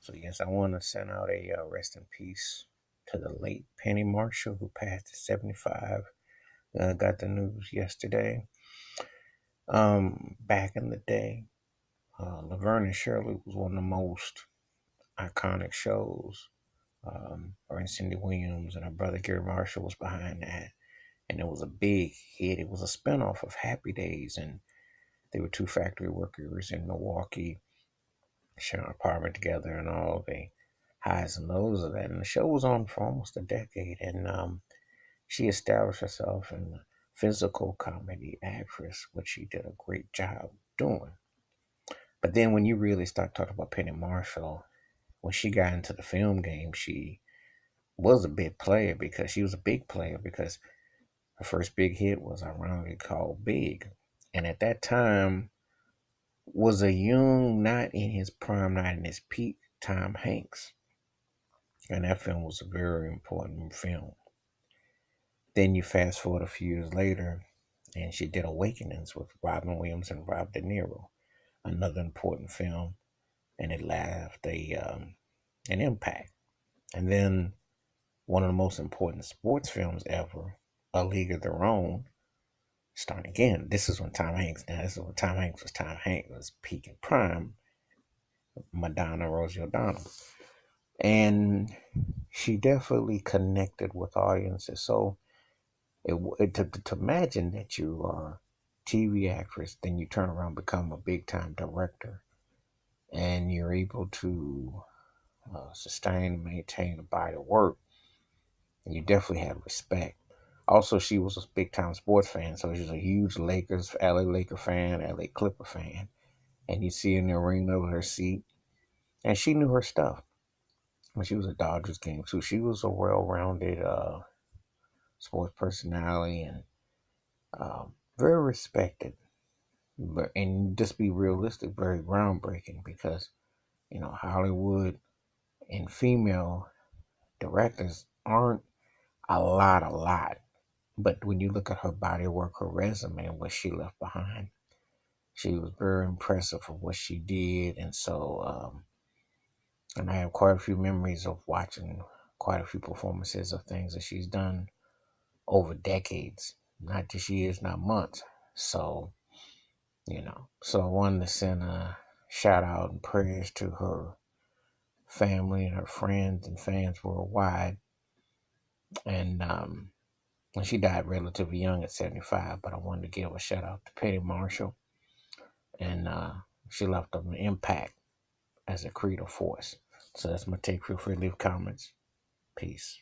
So yes, I want to send out a rest in peace to the late Penny Marshall, who passed at 75. Got the news yesterday. Back in the day, Laverne and Shirley was one of the most iconic shows. Her and Cindy Williams and her brother Gary Marshall was behind that, and it was a big hit. It was a spinoff of Happy Days, and they were two factory workers in Milwaukee sharing an apartment together and all the highs and lows of that. And the show was on for almost a decade, and she established herself in the physical comedy actress, which she did a great job doing. But then when you really start talking about Penny Marshall, when she got into the film game, she was a big player because she was a big player because her first big hit was ironically called Big. And at that time was a young, not in his prime, not in his peak, Tom Hanks. And that film was a very important film. Then you fast forward a few years later, and she did Awakenings with Robin Williams and Rob De Niro, another important film, and it left an impact. And then one of the most important sports films ever, A League of Their Own, starting again. This is when Tom Hanks was Tom Hanks, was peak prime, Madonna, Rosie O'Donnell. And she definitely connected with audiences. So to imagine that you are a TV actress, then you turn around and become a big time director, and you're able to sustain and maintain a body of work, and you definitely have respect. Also, she was a big time sports fan, so she was a huge LA Laker fan, LA Clipper fan, and you see her in the arena with her seat, and she knew her stuff. When she was a Dodgers game too, she was a well-rounded sports personality and very respected. But and just be realistic, very groundbreaking because Hollywood and female directors aren't a lot. But when you look at her body of work, her resume, and what she left behind, she was very impressive for what she did. And so, and I have quite a few memories of watching quite a few performances of things that she's done over decades, not just years, not months. So, so I wanted to send a shout out and prayers to her family and her friends and fans worldwide. And she died relatively young at 75, but I wanted to give a shout out to Penny Marshall. And she left an impact as a creative force. So that's my take. Feel free to leave comments. Peace.